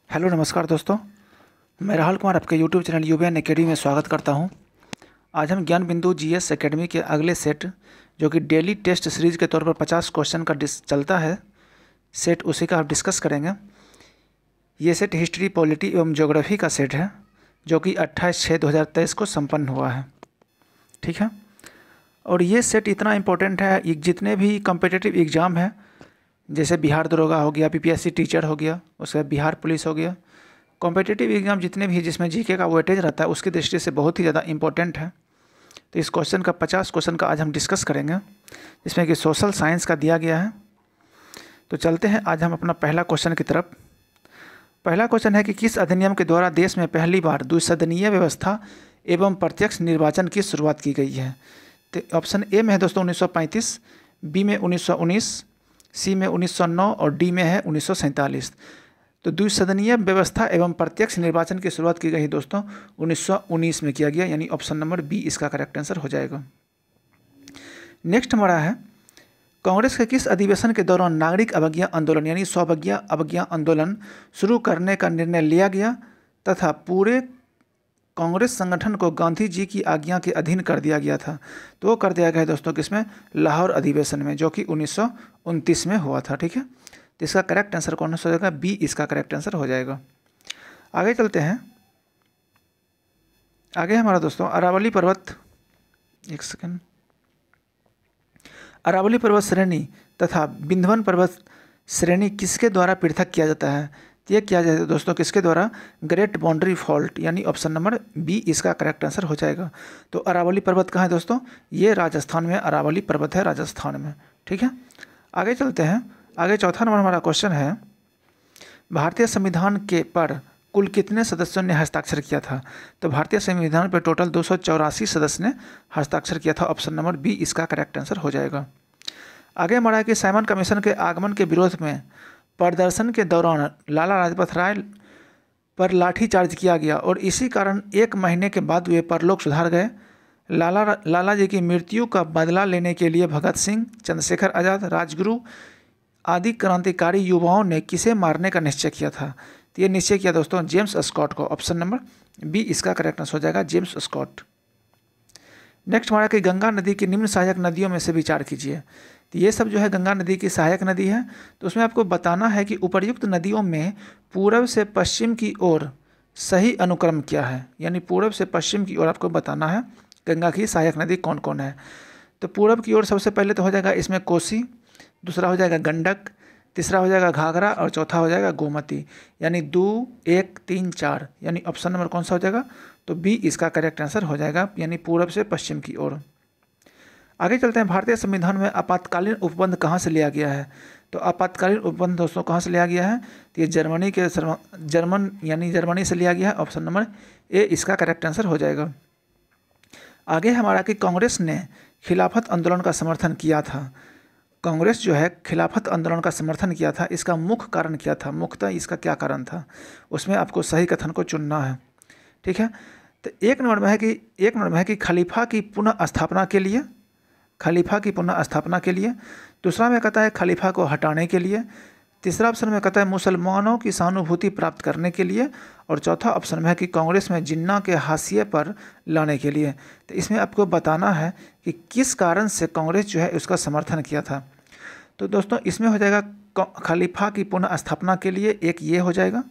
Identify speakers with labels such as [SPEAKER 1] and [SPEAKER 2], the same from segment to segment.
[SPEAKER 1] Hello नमस्कार दोस्तों, मैं राहुल कुमार आपके यूट्यूब चैनल यूबीएन एकेडमी में स्वागत करता हूं। आज हम ज्ञान बिंदु जीएस एकेडमी के अगले सेट जो कि डेली टेस्ट सीरीज के तौर पर 50 क्वेश्चन का चलता है सेट, उसी का आप डिस्कस करेंगे। ये सेट हिस्ट्री, पॉलिटी एवं ज्योग्राफी का सेट है जो कि 28/6/2023 को संपन्न हुआ है। ठीक है, और ये सेट इतना इम्पोर्टेंट है, जितने भी कम्पिटिटिव एग्ज़ाम हैं जैसे बिहार दरोगा हो गया, पीपीएससी टीचर हो गया, उसके बाद बिहार पुलिस हो गया, कॉम्पिटिटिव एग्ज़ाम जितने भी जिसमें जीके का वेटेज रहता है उसकी दृष्टि से बहुत ही ज़्यादा इंपॉर्टेंट है। तो इस क्वेश्चन का 50 क्वेश्चन का आज हम डिस्कस करेंगे, जिसमें कि सोशल साइंस का दिया गया है। तो चलते हैं आज हम अपना पहला क्वेश्चन की तरफ। पहला क्वेश्चन है कि किस अधिनियम के द्वारा देश में पहली बार द्विसदनीय व्यवस्था एवं प्रत्यक्ष निर्वाचन की शुरुआत की गई है। तो ऑप्शन ए में है दोस्तों 1935, बी में 1919, सी में 1909 और डी में है 1947। तो द्विसदनीय व्यवस्था एवं प्रत्यक्ष निर्वाचन की शुरुआत की गई दोस्तों 1919 में किया गया, यानी ऑप्शन नंबर बी इसका करेक्ट आंसर हो जाएगा। नेक्स्ट हमारा है, कांग्रेस के किस अधिवेशन के दौरान नागरिक अवज्ञा आंदोलन यानी स्ववज्ञा अवज्ञा आंदोलन शुरू करने का निर्णय लिया गया तथा पूरे कांग्रेस संगठन को गांधी जी की आज्ञा के अधीन कर दिया गया था? तो वो कर दिया गया है दोस्तों किसमें? लाहौर अधिवेशन में, जो कि 1929 में हुआ था। ठीक है, तो इसका करेक्ट आंसर कौन सा हो जाएगा? बी इसका करेक्ट आंसर हो जाएगा। आगे चलते हैं। आगे हमारा दोस्तों अरावली पर्वत, एक सेकंड, अरावली पर्वत श्रेणी तथा बिंदवन पर्वत श्रेणी किसके द्वारा पृथक किया जाता है? ये किया जाता है दोस्तों किसके द्वारा? ग्रेट बाउंड्री फॉल्ट, यानी ऑप्शन नंबर बी इसका करेक्ट आंसर हो जाएगा। तो अरावली पर्वत कहाँ है दोस्तों? ये राजस्थान में अरावली पर्वत है, राजस्थान में। ठीक है, आगे चलते हैं। आगे चौथा नंबर हमारा क्वेश्चन है, भारतीय संविधान के पर कुल कितने सदस्यों ने हस्ताक्षर किया था? तो भारतीय संविधान पर टोटल 284 सदस्य ने हस्ताक्षर किया था। ऑप्शन नंबर बी इसका करेक्ट आंसर हो जाएगा। आगे हमारा है कि साइमन कमीशन के आगमन के विरोध में प्रदर्शन के दौरान लाला लाजपत राय पर लाठीचार्ज किया गया और इसी कारण 1 महीने के बाद वे परलोक सुधार गए। लाला जी की मृत्यु का बदला लेने के लिए भगत सिंह, चंद्रशेखर आज़ाद, राजगुरु आदि क्रांतिकारी युवाओं ने किसे मारने का निश्चय किया था? तो ये निश्चय किया दोस्तों जेम्स स्कॉट को। ऑप्शन नंबर बी इसका करेक्ट आंसर हो जाएगा, जेम्स स्कॉट। नेक्स्ट हमारा कि गंगा नदी की निम्न सहायक नदियों में से विचार कीजिए। तो ये सब जो है गंगा नदी की सहायक नदी है। तो उसमें आपको बताना है कि उपर्युक्त नदियों में पूर्व से पश्चिम की ओर सही अनुक्रम क्या है, यानी पूर्व से पश्चिम की ओर आपको बताना है गंगा की सहायक नदी कौन कौन है। तो पूर्व की ओर सबसे पहले तो हो जाएगा इसमें कोसी, दूसरा हो जाएगा गंडक, तीसरा हो जाएगा घाघरा और चौथा हो जाएगा गोमती, यानी 2, 1, 3, 4, यानी ऑप्शन नंबर कौन सा हो जाएगा? तो बी इसका करेक्ट आंसर हो जाएगा, यानी पूर्व से पश्चिम की ओर। आगे चलते हैं। भारतीय संविधान में आपातकालीन उपबंध कहाँ से लिया गया है? तो आपातकालीन उपबंध दोस्तों कहाँ से लिया गया है? तो ये जर्मनी से लिया गया है। ऑप्शन नंबर ए इसका करेक्ट आंसर हो जाएगा। आगे हमारा कि कांग्रेस ने खिलाफत आंदोलन का समर्थन किया था। कांग्रेस जो है खिलाफत आंदोलन का समर्थन किया था, इसका मुख्य कारण क्या था? मुख्यतः इसका क्या कारण था, उसमें आपको सही कथन को चुनना है। ठीक है, तो एक नंबर में है कि खलीफा की पुनः स्थापना के लिए, खलीफा की पुनः स्थापना के लिए। दूसरा में कहता है खलीफा को हटाने के लिए। तीसरा ऑप्शन में कहता है मुसलमानों की सहानुभूति प्राप्त करने के लिए। और चौथा ऑप्शन में है कि कांग्रेस में जिन्ना के हाशिए पर लाने के लिए। तो इसमें आपको बताना है कि किस कारण से कांग्रेस जो है उसका समर्थन किया था। तो दोस्तों इसमें हो जाएगा खलीफा की पुनः स्थापना के लिए, एक ये हो जाएगा।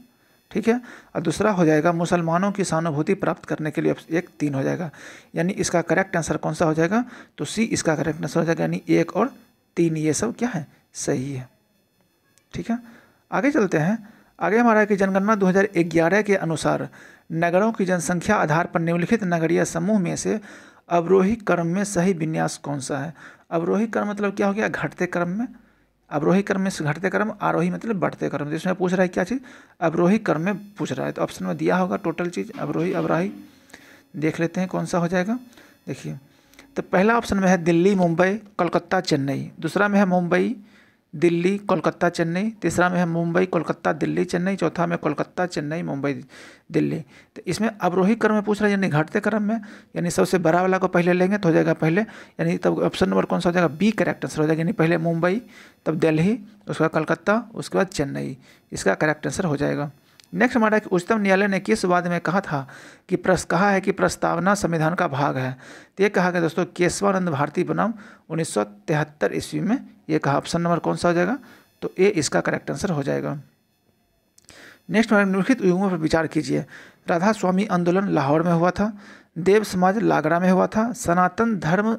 [SPEAKER 1] ठीक है, और दूसरा हो जाएगा मुसलमानों की सहानुभूति प्राप्त करने के लिए, एक 3 हो जाएगा। यानी इसका करेक्ट आंसर कौन सा हो जाएगा? तो सी इसका करेक्ट आंसर हो जाएगा, यानी 1 और 3 ये सब क्या है? सही है। ठीक है, आगे चलते हैं। आगे हमारा है कि जनगणना 2011 के अनुसार नगरों की जनसंख्या आधार पर निम्नलिखित नगरीय समूह में से अवरोही क्रम में सही विन्यास कौन सा है? अवरोही क्रम मतलब क्या हो गया? घटते क्रम में। अवरोही क्रम में घटते क्रम, आरोही मतलब बढ़ते क्रम। जिसमें पूछ रहा है क्या चीज़? अवरोही क्रम में पूछ रहा है। तो ऑप्शन में दिया होगा टोटल चीज़ अवरोही अवराही। देख लेते हैं कौन सा हो जाएगा। देखिए, तो पहला ऑप्शन में है दिल्ली, मुंबई, कोलकाता, चेन्नई। दूसरा में है मुंबई, दिल्ली, कोलकाता, चेन्नई। तीसरा में है मुंबई, कोलकाता, दिल्ली, चेन्नई। चौथा में कोलकाता, चेन्नई, मुंबई, दिल्ली। तो इसमें अवरोही क्रम में पूछ रहा है, यानी घटते क्रम में, यानी सबसे बड़ा वाला को पहले लेंगे तो हो जाएगा पहले, यानी तब ऑप्शन नंबर कौन सा हो जाएगा? बी करेक्ट आंसर हो जाएगा, यानी पहले मुंबई, तब दिल्ली, उसके बाद कलकत्ता, उसके बाद चेन्नई। इसका करेक्ट आंसर हो जाएगा। नेक्स्ट हमारा है कि उच्चतम न्यायालय ने किस वाद में कहा था कि कहा है कि प्रस्तावना संविधान का भाग है। तो ये कहा गया दोस्तों केशवानंद भारती बनाम 1973 ईस्वी में ये कहा। ऑप्शन नंबर कौन सा हो जाएगा? तो ए इसका करेक्ट आंसर हो जाएगा। नेक्स्ट हमारे निम्नलिखित युगों पर विचार कीजिए। राधा स्वामी आंदोलन लाहौर में हुआ था, देव समाज लागरा में हुआ था, सनातन धर्म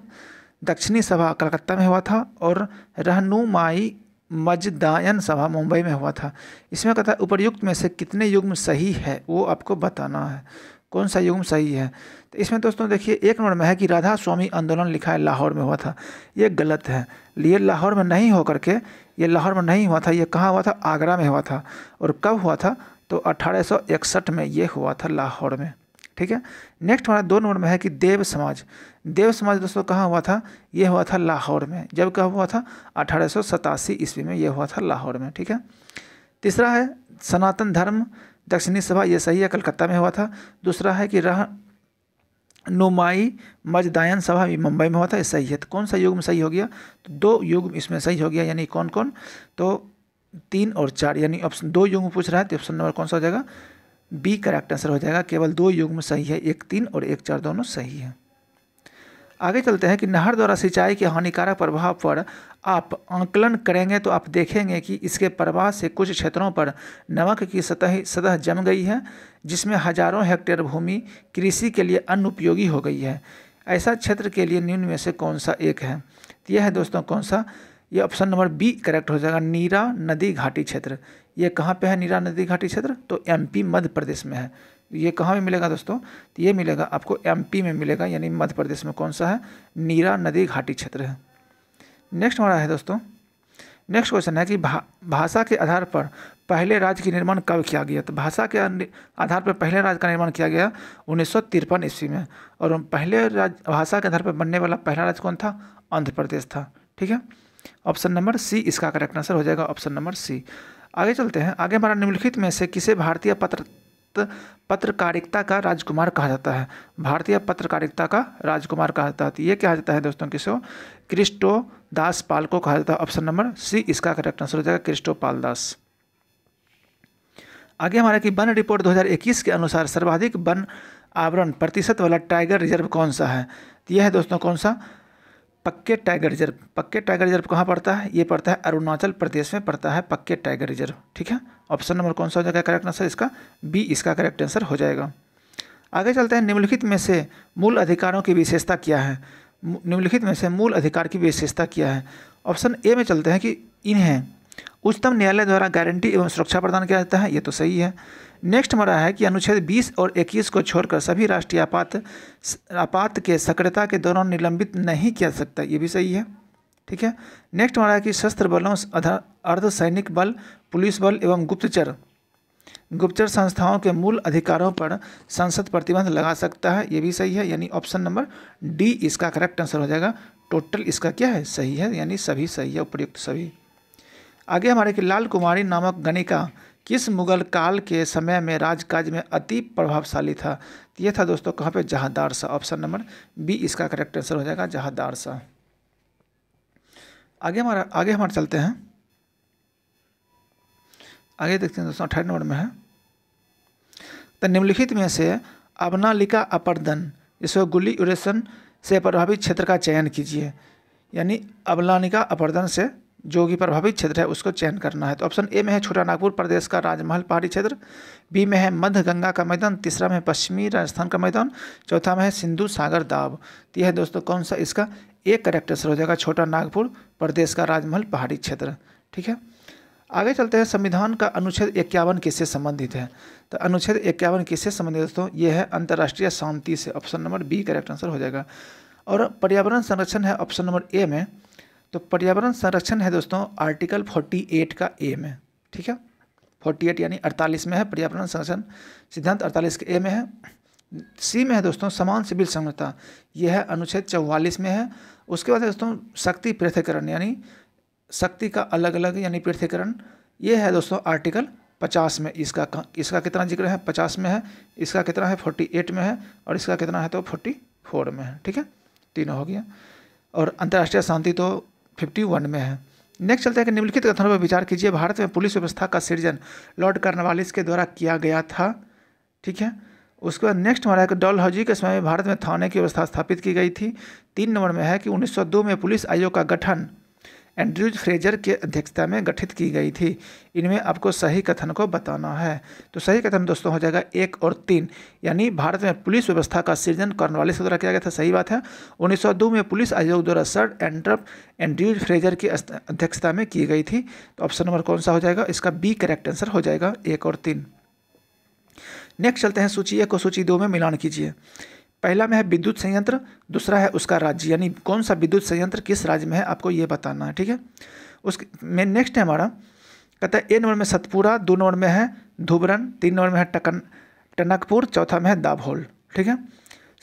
[SPEAKER 1] दक्षिणी सभा कलकत्ता में हुआ था और रहनुमाई मजदायन सभा मुंबई में हुआ था। इसमें कहता है उपर्युक्त में से कितने युग्म सही है वो आपको बताना है, कौन सा युग्म सही है। तो इसमें दोस्तों देखिए एक नंबर में है कि राधा स्वामी आंदोलन लिखा है लाहौर में हुआ था, ये गलत है। ये लाहौर में नहीं होकर के ये लाहौर में नहीं हुआ था, ये कहाँ हुआ था? आगरा में हुआ था। और कब हुआ था? तो 1861 में ये हुआ था लाहौर में। ठीक है। नेक्स्ट हमारा 2 नंबर में है कि देव समाज दोस्तों कहाँ हुआ था? ये हुआ था लाहौर में। जब कब हुआ था? 1887 ईस्वी में ये हुआ था लाहौर में। ठीक है। तीसरा है सनातन धर्म दक्षिणी सभा, ये सही है, कलकत्ता में हुआ था। दूसरा है कि रहनुमाई मजदायन सभा मुंबई में हुआ था, ये सही है। तो कौन सा युग्म सही हो गया? तो 2 युग्म इसमें सही हो गया, यानी कौन कौन? तो 3 और 4, यानी ऑप्शन 2 युग्म पूछ रहा है तो ऑप्शन नंबर कौन सा हो जाएगा? बी करेक्ट आंसर हो जाएगा। केवल 2 युग्म सही है, 1 3 और 1 4 दोनों सही है। आगे चलते हैं कि नहर द्वारा सिंचाई के हानिकारक प्रभाव पर आप आंकलन करेंगे तो आप देखेंगे कि इसके प्रवाह से कुछ क्षेत्रों पर नमक की सतह जम गई है, जिसमें हजारों हेक्टेयर भूमि कृषि के लिए अनुपयोगी हो गई है। ऐसा क्षेत्र के लिए निम्न में से कौन सा एक है? तो यह है दोस्तों कौन सा? ये ऑप्शन नंबर बी करेक्ट हो जाएगा, नीरा नदी घाटी क्षेत्र। ये कहाँ पे है नीरा नदी घाटी क्षेत्र? तो एमपी मध्य प्रदेश में है। ये कहाँ में मिलेगा दोस्तों? तो ये मिलेगा आपको एमपी में मिलेगा, यानी मध्य प्रदेश में। कौन सा है? नीरा नदी घाटी क्षेत्र है। नेक्स्ट हमारा है दोस्तों, नेक्स्ट क्वेश्चन है कि भाषा के आधार पर पहले राज्य का निर्माण कब किया गया? तो भाषा के आधार पर पहले राज्य का निर्माण किया गया 1953 ईस्वी में। और पहले भाषा के आधार पर बनने वाला पहला राज्य कौन था? आंध्र प्रदेश था। ठीक है। ऑप्शन नंबर सी इसका करेक्ट आंसर हो जाएगा, ऑप्शन नंबर सी। आगे चलते हैं। आगे हमारा निम्नलिखित में से किसे भारतीय पत्रकारिता का राजकुमार कहा जाता है? भारतीय पत्रकारिता का राजकुमार कहा जाता है। ये क्या जाता है दोस्तों? किसको? क्रिस्टो दास पाल को कहा जाता है। ऑप्शन नंबर सी इसका करेक्ट आंसर हो जाएगा, क्रिस्टो पाल दास। आगे हमारा कि वन रिपोर्ट 2021 के अनुसार सर्वाधिक वन आवरण प्रतिशत वाला टाइगर रिजर्व कौन सा है? तो यह है दोस्तों कौन सा? पक्के टाइगर रिजर्व। पक्के टाइगर रिजर्व कहाँ पड़ता है? ये पड़ता है अरुणाचल प्रदेश में पड़ता है पक्के टाइगर रिजर्व। ठीक है। ऑप्शन नंबर कौन सा हो जाएगा करेक्ट आंसर? इसका बी इसका करेक्ट आंसर हो जाएगा। आगे चलते हैं। निम्नलिखित में से मूल अधिकारों की विशेषता क्या है? निम्नलिखित में से मूल अधिकार की विशेषता क्या है? ऑप्शन ए में चलते हैं कि इन्हें उच्चतम न्यायालय द्वारा गारंटी एवं सुरक्षा प्रदान किया जाता है, ये तो सही है। नेक्स्ट हमारा है कि अनुच्छेद 20 और 21 को छोड़कर सभी राष्ट्रीय आपात के सक्रियता के दौरान निलंबित नहीं किया जा सकता, ये भी सही है। ठीक है। नेक्स्ट हमारा है कि सशस्त्र बलों अर्धसैनिक बल, पुलिस बल एवं गुप्तचर संस्थाओं के मूल अधिकारों पर संसद प्रतिबंध लगा सकता है, ये भी सही है, यानी ऑप्शन नंबर डी इसका करेक्ट आंसर हो जाएगा। टोटल इसका क्या है? सही है, यानी सभी सही है, उपयुक्त सभी। आगे हमारे कि लाल कुमारी नामक गणिका किस मुगल काल के समय में राजकाज में अति प्रभावशाली था? तो ये था दोस्तों कहाँ पे? Jahandar Shah. Option number B इसका करेक्ट आंसर हो जाएगा, जहांदार शाह। आगे हमारा चलते हैं। आगे देखते हैं दोस्तों 18 नंबर में है, तो निम्नलिखित में से अवनालिका अपर्दन इसको गुलियुरेशन से प्रभावित क्षेत्र का चयन कीजिए। यानी अवनालिका अपर्दन से जो भी प्रभावित क्षेत्र है उसको चयन करना है। तो ऑप्शन ए में है छोटा नागपुर प्रदेश का राजमहल पहाड़ी क्षेत्र, बी में है मध्य गंगा का मैदान, तीसरा में है पश्चिमी राजस्थान का मैदान, चौथा में है सिंधु सागर दाब। तो यह है दोस्तों कौन सा? इसका एक करेक्ट आंसर हो जाएगा, छोटा नागपुर प्रदेश का राजमहल पहाड़ी क्षेत्र। ठीक है। आगे चलते हैं। संविधान का अनुच्छेद 51 किससे संबंधित है? तो अनुच्छेद 51 किससे संबंधित दोस्तों? ये है अंतर्राष्ट्रीय शांति से। Option number B correct answer हो जाएगा। और पर्यावरण संरक्षण है ऑप्शन नंबर ए में। तो पर्यावरण संरक्षण है दोस्तों आर्टिकल 48 का ए में। ठीक है। 48 यानी 48 में है पर्यावरण संरक्षण सिद्धांत, 48 के ए में है। सी में है दोस्तों समान सिविल समझौता, यह है अनुच्छेद 44 में है। उसके बाद दोस्तों शक्ति पृथक्करण, यानी शक्ति का अलग अलग यानी पृथक्करण, ये है दोस्तों आर्टिकल 50 में। इसका कितना जिक्र है? 50 में है। इसका कितना है? 48 में है। और इसका कितना है? तो 44 में है। ठीक है। तीनों हो गया। और अंतर्राष्ट्रीय शांति तो 51 में है। नेक्स्ट चलते हैं कि निम्नलिखित कथनों पर विचार कीजिए। भारत में पुलिस व्यवस्था का सृजन लॉर्ड कॉर्नवालिस के द्वारा किया गया था। ठीक है, उसके बाद नेक्स्ट हमारा है कि डलहौजी के समय में भारत में थाने की व्यवस्था स्थापित की गई थी। 3 नंबर में है कि 1902 में पुलिस आयोग का गठन एंड्रयूज फ्रेजर के अध्यक्षता में गठित की गई थी। इनमें आपको सही कथन को बताना है। तो सही कथन दोस्तों हो जाएगा 1 और 3, यानी भारत में पुलिस व्यवस्था का सृजन कॉर्नवालिस के द्वारा किया गया था, सही बात है। 1902 में पुलिस आयोग द्वारा सर एंड्रयूज फ्रेजर की अध्यक्षता में की गई थी। तो ऑप्शन नंबर कौन सा हो जाएगा? इसका बी करेक्ट आंसर हो जाएगा, 1 और 3। नेक्स्ट चलते हैं सूची 1 और सूची 2 में मिलान कीजिए। पहला में है विद्युत संयंत्र, दूसरा है उसका राज्य, यानी कौन सा विद्युत संयंत्र किस राज्य में है आपको ये बताना है। ठीक है, उसके में नेक्स्ट है हमारा, कहता है ए नंबर में सतपुरा, 2 नंबर में है धुबरन, 3 नंबर में है टनकपुर, चौथा में है दाभोल। ठीक है,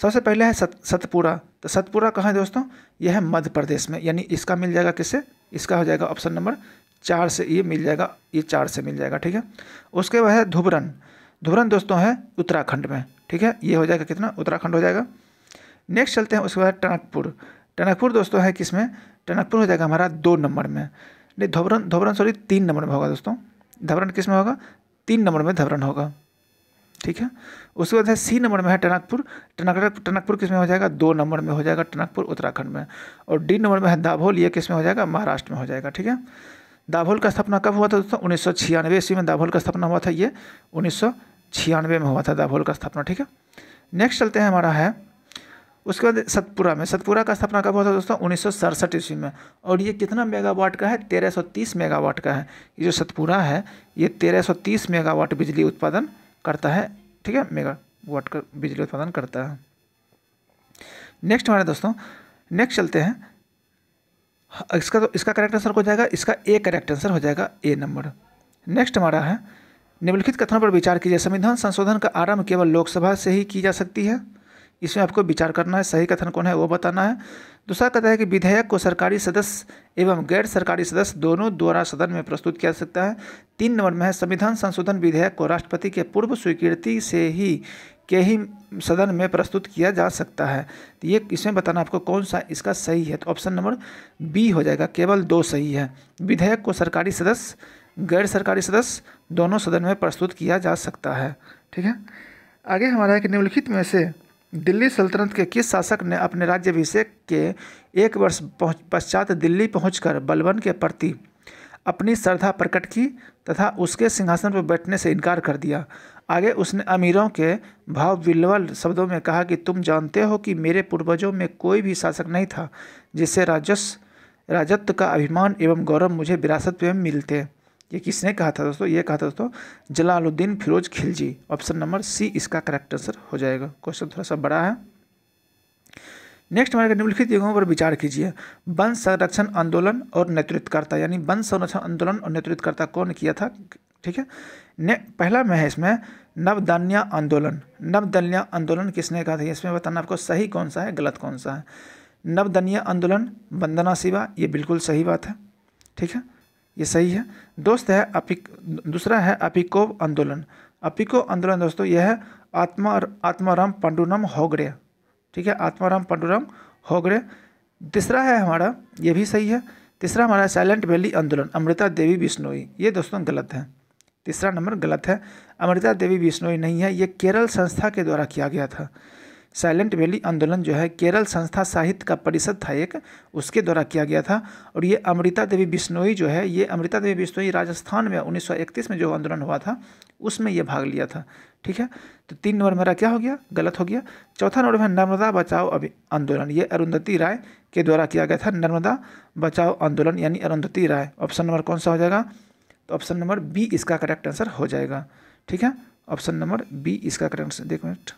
[SPEAKER 1] सबसे पहले है सतपुरा। तो सतपुरा कहाँ है दोस्तों? यह है मध्य प्रदेश में, यानी इसका मिल जाएगा किससे? इसका हो जाएगा ऑप्शन नंबर 4 से, ये मिल जाएगा, ये 4 से मिल जाएगा। ठीक है, उसके बाद है धुबरन। धुबरन दोस्तों है उत्तराखंड में। ठीक है, ये हो जाएगा कितना? उत्तराखंड हो जाएगा। नेक्स्ट चलते हैं उसके बाद टनकपुर। टनकपुर दोस्तों है किसमें? टनकपुर हो जाएगा हमारा 2 नंबर में, नहीं धुबरन सॉरी 3 नंबर में होगा दोस्तों। धुबरन किस में होगा? 3 नंबर में धुबरन होगा। ठीक है, उसके बाद है सी नंबर में है टनकपुर। टनकपुर किस में हो जाएगा? 2 नंबर में हो जाएगा, टनकपुर उत्तराखंड में। और डी नंबर में है दाभोल, ये किस में हो जाएगा? महाराष्ट्र में हो जाएगा। ठीक है, दाभोल का स्थापना कब हुआ था दोस्तों? 1996 ईस्वी में दाभोल का स्थापना हुआ था। ये 1996 में हुआ था दाभोल का स्थापना। ठीक है, नेक्स्ट चलते हैं हमारा है उसके बाद सतपुरा में। सतपुरा का स्थापना कब हुआ था दोस्तों? 1967 ईस्वी में। और ये कितना मेगावाट का है? 1330 मेगावाट का है। ये जो सतपुरा है ये 1330 मेगावाट बिजली उत्पादन करता है। ठीक है, मेगावाट का बिजली उत्पादन करता है। नेक्स्ट हमारे दोस्तों, नेक्स्ट चलते हैं इसका करेक्ट आंसर हो जाएगा, इसका ए करेक्ट आंसर हो जाएगा, ए नंबर। नेक्स्ट हमारा है निम्नलिखित कथनों पर विचार कीजिए। संविधान संशोधन का आरंभ केवल लोकसभा से ही की जा सकती है। इसमें आपको विचार करना है, सही कथन कौन है वो बताना है। दूसरा कहता है कि विधेयक को सरकारी सदस्य एवं गैर सरकारी सदस्य दोनों द्वारा सदन में प्रस्तुत किया जा सकता है। 3 नंबर में है संविधान संशोधन विधेयक को राष्ट्रपति के पूर्व स्वीकृति से ही सदन में प्रस्तुत किया जा सकता है। तो ये इसमें बताना आपको कौन सा इसका सही है। तो ऑप्शन नंबर बी हो जाएगा, केवल 2 सही है। विधेयक को सरकारी सदस्य गैर सरकारी सदस्य दोनों सदन में प्रस्तुत किया जा सकता है। ठीक है, आगे हमारा है कि निम्नलिखित में से दिल्ली सल्तनत के किस शासक ने अपने राज्याभिषेक के 1 वर्ष पश्चात दिल्ली पहुंचकर बलबन के प्रति अपनी श्रद्धा प्रकट की तथा उसके सिंहासन पर बैठने से इनकार कर दिया? आगे उसने अमीरों के भाव विल्वल शब्दों में कहा कि तुम जानते हो कि मेरे पूर्वजों में कोई भी शासक नहीं था जिससे राजत्व का अभिमान एवं गौरव मुझे विरासत में मिलते। ये किसने कहा था दोस्तों? ये कहा था दोस्तों Jalaluddin Firoz Khilji. Option number C इसका करेक्ट आंसर हो जाएगा। क्वेश्चन थोड़ा सा बड़ा है। नेक्स्ट हमारे निम्नलिखित जगहों पर विचार कीजिए। वन संरक्षण आंदोलन और नेतृत्वकर्ता, यानी वन संरक्षण आंदोलन और नेतृत्वकर्ता कौन किया था? ठीक है, पहला में है इसमें नवदान्या आंदोलन। नवदान्या आंदोलन किसने कहा था? इसमें बताना आपको सही कौन सा है, गलत कौन सा है। नवदान्या आंदोलन वंदना शिवा, ये बिल्कुल सही बात है। ठीक है, ये सही है। दूसरा है अपिकोव आंदोलन। अपिको आंदोलन दोस्तों यह है आत्माराम पांडुरंग होगड़े। ठीक है, आत्माराम पांडुरंग होगड़े। तीसरा है हमारा, ये भी सही है। तीसरा हमारा साइलेंट वैली आंदोलन, अमृता देवी बिश्नोई। ये दोस्तों गलत है, तीसरा नंबर गलत है। अमृता देवी बिश्नोई नहीं है, ये केरल संस्था के द्वारा किया गया था। साइलेंट वैली आंदोलन जो है केरल संस्था साहित्य का परिषद था एक, उसके द्वारा किया गया था। और ये अमृता देवी बिश्नोई जो है, ये अमृता देवी बिश्नोई राजस्थान में 1931 में जो आंदोलन हुआ था उसमें ये भाग लिया था। ठीक है, तो 3 नंबर मेरा क्या हो गया? गलत हो गया। चौथा नंबर में नर्मदा बचाओ आंदोलन, ये अरुंधति राय के द्वारा किया गया था। नर्मदा बचाओ आंदोलन यानी अरुंधति राय। ऑप्शन नंबर कौन सा हो जाएगा? तो ऑप्शन नंबर बी इसका करेक्ट आंसर हो जाएगा। ठीक है, ऑप्शन नंबर बी इसका करेक्ट आंसर। देखो मिनट,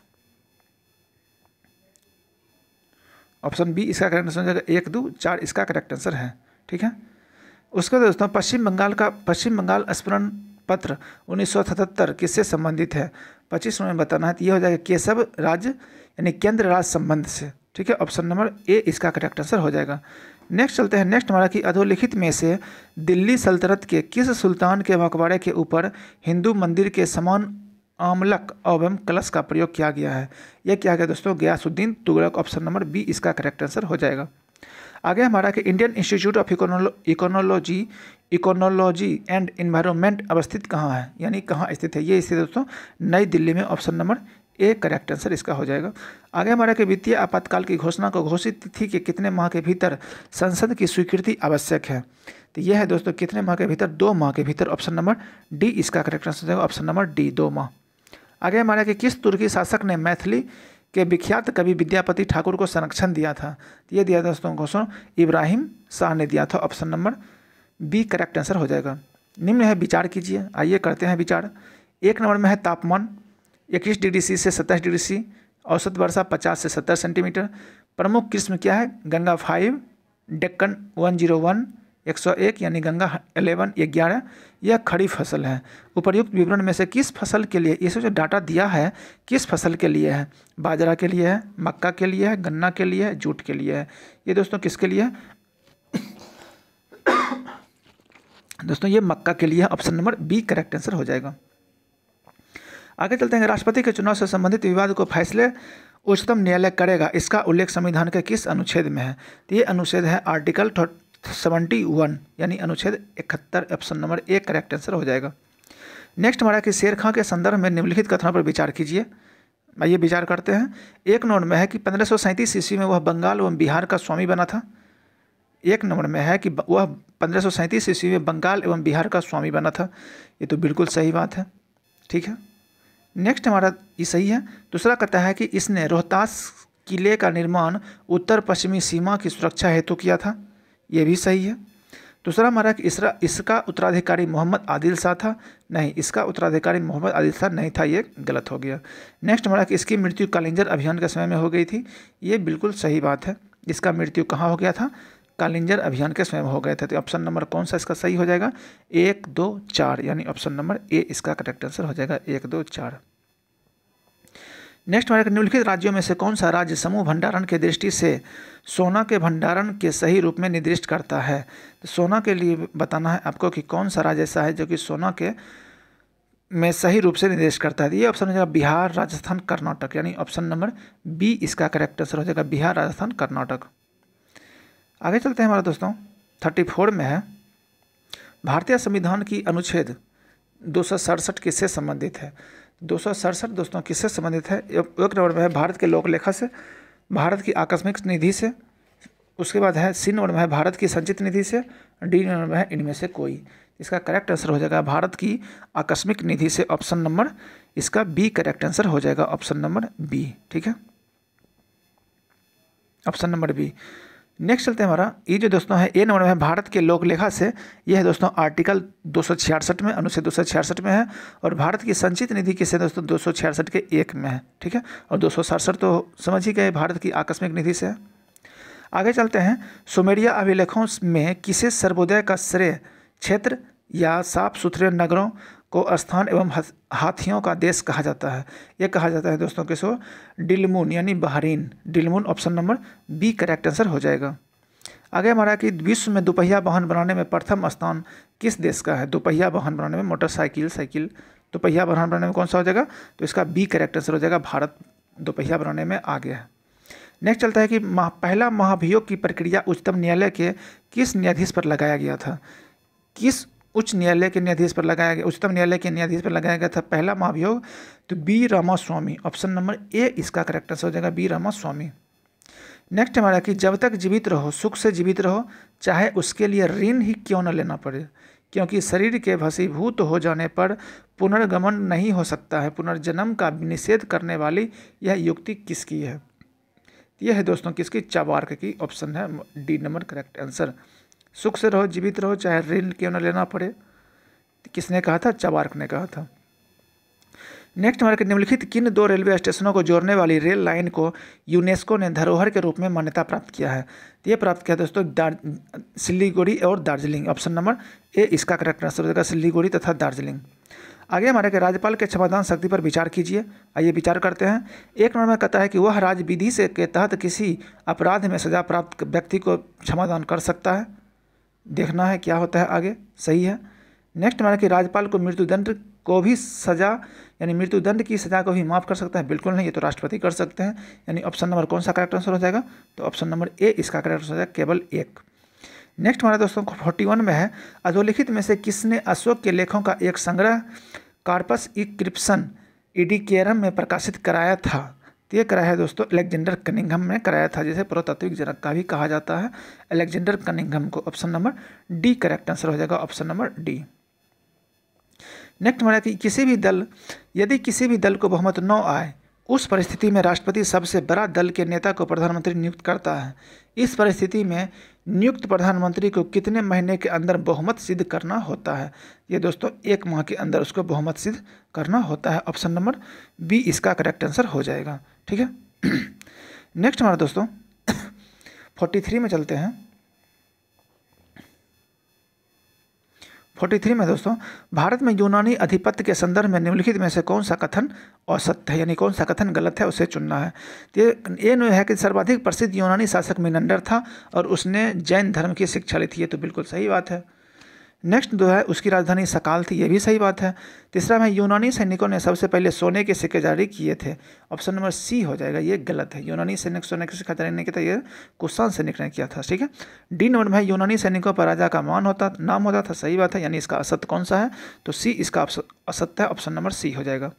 [SPEAKER 1] ऑप्शन बी इसका करेक्ट आंसर हो जाएगा। 1, 2, 4 इसका करेक्ट आंसर है। ठीक है, उसके बाद दोस्तों पश्चिम बंगाल स्मरण पत्र 1977 किससे संबंधित है? 25 में बताना है। तो ये हो जाएगा केशव राज्य यानी केंद्र राज्य संबंध से। ठीक है, ऑप्शन नंबर ए इसका करेक्ट आंसर हो जाएगा। नेक्स्ट चलते हैं। नेक्स्ट हमारा कि अधोलिखित में से दिल्ली सल्तनत के किस सुल्तान के मकबरे के ऊपर हिंदू मंदिर के समान आमलक एवं कलश का प्रयोग किया गया है? यह क्या गया दोस्तों? Ghiyasuddin Tughlaq. Option number B इसका करेक्ट आंसर हो जाएगा। आगे हमारा कि Indian Institute of ecology and environment अवस्थित कहाँ है, यानी कहाँ स्थित है, ये स्थित दोस्तों नई दिल्ली में। Option number A correct answer इसका हो जाएगा। आगे हमारा कि वित्तीय आपातकाल की घोषणा को घोषित तिथि के कितने माह के भीतर संसद की स्वीकृति आवश्यक है, तो यह है दोस्तों कितने माह के भीतर, 2 माह के भीतर। ऑप्शन नंबर डी इसका करेक्ट आंसर हो जाएगा, ऑप्शन नंबर डी 2 माह। आगे हमारा कि किस तुर्की शासक ने मैथिली के विख्यात कवि विद्यापति ठाकुर को संरक्षण दिया था, तो ये दिया दोस्तों घोषणा इब्राहिम शाह ने दिया था। Option number B correct answer हो जाएगा। निम्न है विचार कीजिए, आइए करते हैं विचार। 1 नंबर में है तापमान 21 डिग्री सी से 27 डिग्री सी, औसत वर्षा 50 से 70 सेंटीमीटर, प्रमुख किस्म क्या है, गंगा 5, डेक्कन 101 101 यानी गंगा 11 11, यह खड़ी फसल है। उपर्युक्त विवरण में से किस फसल के लिए, ये जो डाटा दिया है किस फसल के लिए है, बाजरा के लिए है, मक्का के लिए है, गन्ना के लिए है, जूट के लिए है, ये दोस्तों किसके लिए है दोस्तों ये मक्का के लिए है। Option number B correct answer हो जाएगा। आगे चलते हैं। राष्ट्रपति के चुनाव से संबंधित विवाद को फैसले उच्चतम न्यायालय करेगा, इसका उल्लेख संविधान के किस अनुच्छेद में है, तो ये अनुच्छेद है आर्टिकल 71 यानी अनुच्छेद 71। Option number A correct answer हो जाएगा। नेक्स्ट हमारा कि शेर खां के संदर्भ में निम्नलिखित कथनों पर विचार कीजिए। आइए विचार करते हैं। 1 नंबर में है कि 1537 ईस्वी में वह बंगाल एवं बिहार का स्वामी बना था। 1 नंबर में है कि वह 1537 ईस्वी में बंगाल एवं बिहार का स्वामी बना था, ये तो बिल्कुल सही बात है, ठीक है। नेक्स्ट हमारा ये सही है। दूसरा कहता है कि इसने रोहतास किले का निर्माण उत्तर पश्चिमी सीमा की सुरक्षा हेतु किया था, ये भी सही है। दूसरा हमारा कि इसका उत्तराधिकारी मोहम्मद आदिल शाह था, नहीं, इसका उत्तराधिकारी मोहम्मद आदिल शाह नहीं था, ये गलत हो गया। नेक्स्ट हमारा कि इसकी मृत्यु कालिंजर अभियान के समय में हो गई थी, ये बिल्कुल सही बात है। इसका मृत्यु कहाँ हो गया था, कालिंजर अभियान के समय में हो गए थे। तो ऑप्शन नंबर कौन सा इसका सही हो जाएगा, 1 2 4 यानी ऑप्शन नंबर ए इसका करेक्ट आंसर हो जाएगा, 1 2 4। नेक्स्ट हमारे निम्नलिखित राज्यों में से कौन सा राज्य समूह भंडारण के दृष्टि से सोना के भंडारण के सही रूप में निर्दिष्ट करता है, तो सोना के लिए बताना है आपको कि कौन सा राज्य ऐसा है जो कि सोना के में सही रूप से निर्देश करता है। ये ऑप्शन हो जाएगा बिहार, राजस्थान, कर्नाटक, यानी ऑप्शन नंबर बी इसका करेक्ट आंसर हो जाएगा, बिहार, राजस्थान, कर्नाटक। आगे चलते हैं हमारे दोस्तों। 34 में है भारतीय संविधान की अनुच्छेद 267 किससे संबंधित है। 267 दोस्तों किससे संबंधित है, 1 नंबर में है भारत के लोक लेखा से, भारत की आकस्मिक निधि से, उसके बाद है सी नंबर में है भारत की संचित निधि से, डी नंबर में है इनमें से कोई। इसका करेक्ट आंसर हो जाएगा भारत की आकस्मिक निधि से, ऑप्शन नंबर इसका बी करेक्ट आंसर हो जाएगा, ऑप्शन नंबर बी, ठीक है, ऑप्शन नंबर बी। नेक्स्ट चलते हैं हमारा ये जो दोस्तों है ए नंबर में है भारत के लोक लेखा से, यह है दोस्तों आर्टिकल 266 में, अनुच्छेद 266 में है, और भारत की संचित निधि किससे दोस्तों 266 के 1 में है, ठीक है, और 267 तो समझ ही गए भारत की आकस्मिक निधि से है। आगे चलते हैं। सुमेरिया अभिलेखों में किसे सर्वोदय का श्रेय क्षेत्र या साफ सुथरे नगरों को स्थान एवं हाथियों का देश कहा जाता है, यह कहा जाता है दोस्तों किसको, डिलमुन यानी Bahrain, Dilmun option number B correct answer हो जाएगा। आगे हमारा कि विश्व में दोपहिया वाहन बनाने में प्रथम स्थान किस देश का है, दोपहिया वाहन बनाने में, मोटरसाइकिल, साइकिल, दोपहिया वाहन बनाने में कौन सा हो जाएगा, तो इसका बी करेक्ट आंसर हो जाएगा, भारत दोपहिया बनाने में आगे है। नेक्स्ट चलता है कि पहला महाभियोग की प्रक्रिया उच्चतम न्यायालय के किस न्यायाधीश पर लगाया गया था, किस उच्च न्यायालय के न्यायाधीश पर लगाया गया, उच्चतम न्यायालय के न्यायाधीश पर लगाया गया था पहला महाभियोग, तो B Ramaswami, option number A इसका करेक्ट आंसर हो जाएगा, बी रामास्वामी। नेक्स्ट हमारा कि जब तक जीवित रहो सुख से जीवित रहो, चाहे उसके लिए ऋण ही क्यों न लेना पड़े, क्योंकि शरीर के भस्मीभूत हो जाने पर पुनर्गमन नहीं हो सकता है, पुनर्जन्म का निषेध करने वाली यह युक्ति किसकी है, यह है दोस्तों किसकी, चाबार्क की, ऑप्शन है डी नंबर करेक्ट आंसर। सुख से रहो, जीवित रहो, चाहे ऋण क्यों न लेना पड़े, किसने कहा था, चाबार्क ने कहा था। नेक्स्ट हमारे निम्नलिखित किन 2 रेलवे स्टेशनों को जोड़ने वाली रेल लाइन को यूनेस्को ने धरोहर के रूप में मान्यता प्राप्त किया है, तो ये प्राप्त किया दोस्तों सिलीगुड़ी और दार्जिलिंग, ऑप्शन नंबर ए इसका करेक्ट आंसर हो जाएगा, सिलीगुड़ी तथा दार्जिलिंग। आगे हमारे के राज्यपाल के क्षमादान शक्ति पर विचार कीजिए, आइए विचार करते हैं। 1 नंबर में कहता है कि वह राज्य विधि से के तहत किसी अपराध में सजा प्राप्त व्यक्ति को क्षमादान कर सकता है, देखना है क्या होता है आगे, सही है। नेक्स्ट हमारा कि राज्यपाल को मृत्युदंड को भी सजा यानी मृत्युदंड की सजा को भी माफ़ कर सकता है? बिल्कुल नहीं, ये तो राष्ट्रपति कर सकते हैं। यानी ऑप्शन नंबर कौन सा करेक्ट आंसर हो जाएगा? तो ऑप्शन नंबर ए इसका करेक्ट आंसर हो जाएगा, केवल एक। नेक्स्ट हमारे दोस्तों 41 में है, अधोलिखित में से किसने अशोक के लेखों का एक संग्रह कार्पस इक्रिप्शन इडिकेरम में प्रकाशित कराया था? तो ये कराया है दोस्तों अलेक्जेंडर कनिंघम ने कराया था, जिसे पुरातात्विक जनक का भी कहा जाता है, अलेक्जेंडर कनिंघम को। Option number D correct answer हो जाएगा, ऑप्शन नंबर डी। नेक्स्ट हमारा कि यदि किसी भी दल को बहुमत न आए, उस परिस्थिति में राष्ट्रपति सबसे बड़ा दल के नेता को प्रधानमंत्री नियुक्त करता है। इस परिस्थिति में नियुक्त प्रधानमंत्री को कितने महीने के अंदर बहुमत सिद्ध करना होता है? ये दोस्तों 1 माह के अंदर उसको बहुमत सिद्ध करना होता है। ऑप्शन नंबर बी इसका करेक्ट आंसर हो जाएगा। ठीक है। नेक्स्ट हमारे दोस्तों 43 में चलते हैं। 43 में दोस्तों, भारत में यूनानी अधिपत्य के संदर्भ में निम्नलिखित में से कौन सा कथन असत्य है, यानी कौन सा कथन गलत है, उसे चुनना है। तो ये है कि सर्वाधिक प्रसिद्ध यूनानी शासक मिनंडर था और उसने जैन धर्म की शिक्षा ली थी। ये तो बिल्कुल सही बात है। नेक्स्ट जो है उसकी राजधानी सकाल थी, ये भी सही बात है। तीसरा है यूनानी सैनिकों ने सबसे पहले सोने के सिक्के जारी किए थे। ऑप्शन नंबर सी हो जाएगा, ये गलत है। यूनानी सैनिक सोने के सिक्के जारी नहीं किया था, ये कुषाण सैनिक ने किया था। ठीक है। डी नंबर में यूनानी सैनिकों पर राजा का नाम होता था, सही बात है। यानी इसका असत्य कौन सा है? तो सी इसका असत्य है, ऑप्शन नंबर सी हो जाएगा।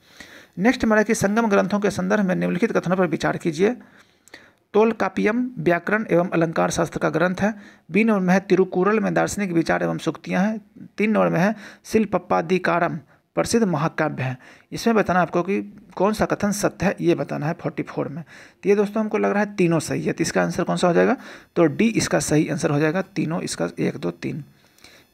[SPEAKER 1] नेक्स्ट हमारा कि संगम ग्रंथों के संदर्भ में निम्नलिखित कथनों पर विचार कीजिए। तोलकापियम व्याकरण एवं अलंकार शास्त्र का ग्रंथ है। बी नंबर में है तिरुकुरल में दार्शनिक विचार एवं सूक्तियाँ हैं। 3 नंबर में है शिल्पप्पादिकारम प्रसिद्ध महाकाव्य है। इसमें बताना आपको कि कौन सा कथन सत्य है, ये बताना है 44 में। तो ये दोस्तों हमको लग रहा है तीनों सही है, तो इसका आंसर कौन सा हो जाएगा? तो डी इसका सही आंसर हो जाएगा, तीनों इसका 1, 2, 3।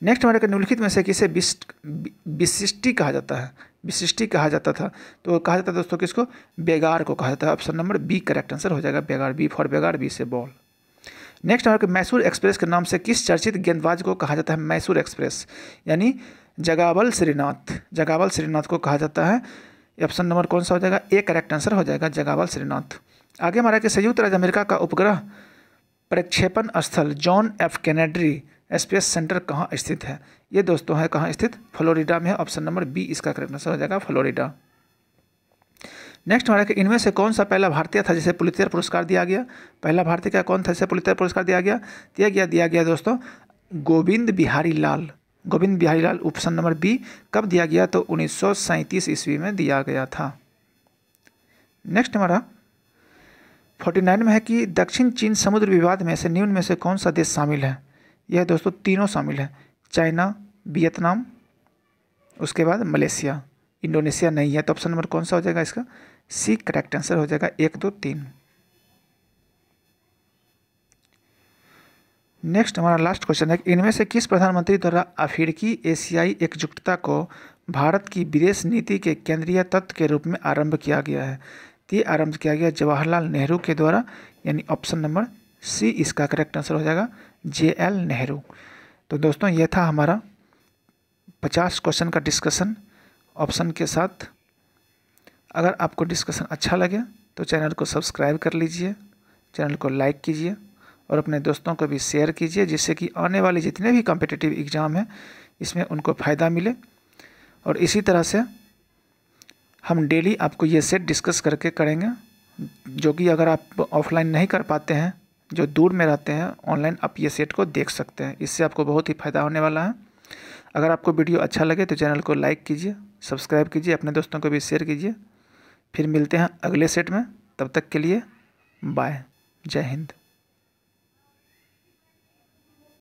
[SPEAKER 1] नेक्स्ट हमारे निम्नलिखित में से किसे विशिष्टि कहा जाता है? विशिष्टि कहा जाता था, तो कहा जाता है दोस्तों किसको? बेगार को कहा जाता है। Option number B correct answer हो जाएगा, बेगार। बी फॉर बेगार, बी से बॉल। नेक्स्ट हमारे मैसूर एक्सप्रेस के नाम से किस चर्चित गेंदबाज को कहा जाता है मैसूर एक्सप्रेस? यानी जगावल श्रीनाथ, जगावल श्रीनाथ को कहा जाता है। ऑप्शन नंबर कौन सा हो जाएगा? ए करेक्ट आंसर हो जाएगा, जगावल श्रीनाथ। आगे हमारा कि संयुक्त राज्य अमेरिका का उपग्रह प्रक्षेपण स्थल John F Kennedy space centre कहाँ स्थित है? ये दोस्तों है कहाँ स्थित? फ्लोरिडा में है। ऑप्शन नंबर बी इसका करेक्ट आंसर हो जाएगा, फ्लोरिडा। नेक्स्ट हमारा कि इनमें से कौन सा पहला भारतीय था जिसे पुलित्जर पुरस्कार दिया गया? पहला भारतीय का कौन था जिसे पुलित्जर पुरस्कार दिया गया दोस्तों गोविंद बिहारी लाल। गोविंद बिहारी लाल, ऑप्शन नंबर बी। कब दिया गया? तो 1937 ईस्वी में दिया गया था। नेक्स्ट हमारा 49 में है कि दक्षिण चीन समुद्र विवाद में से निम्न में से कौन सा देश शामिल है? यह दोस्तों तीनों शामिल है, चाइना, वियतनाम, उसके बाद मलेशिया। इंडोनेशिया नहीं है, तो ऑप्शन नंबर कौन सा हो जाएगा इसका? सी करेक्ट आंसर हो जाएगा, 1, 2, 3। नेक्स्ट हमारा लास्ट क्वेश्चन है, इनमें से किस प्रधानमंत्री द्वारा अफ्रीकी एशियाई एकजुटता को भारत की विदेश नीति के केंद्रीय तत्व के रूप में आरंभ किया गया है? ये आरंभ किया गया जवाहरलाल नेहरू के द्वारा, यानी ऑप्शन नंबर सी इसका करेक्ट आंसर हो जाएगा, JL नेहरू। तो दोस्तों ये था हमारा 50 क्वेश्चन का डिस्कशन ऑप्शन के साथ। अगर आपको डिस्कशन अच्छा लगे तो चैनल को सब्सक्राइब कर लीजिए, चैनल को लाइक कीजिए और अपने दोस्तों को भी शेयर कीजिए, जिससे कि आने वाले जितने भी कॉम्पिटिटिव एग्ज़ाम हैं इसमें उनको फ़ायदा मिले। और इसी तरह से हम डेली आपको ये सेट डिस्कस करके करेंगे, जो कि अगर आप ऑफलाइन नहीं कर पाते हैं, जो दूर में रहते हैं, ऑनलाइन आप ये सेट को देख सकते हैं। इससे आपको बहुत ही फ़ायदा होने वाला है। अगर आपको वीडियो अच्छा लगे तो चैनल को लाइक कीजिए, सब्सक्राइब कीजिए, अपने दोस्तों को भी शेयर कीजिए। फिर मिलते हैं अगले सेट में, तब तक के लिए बाय, जय हिंद।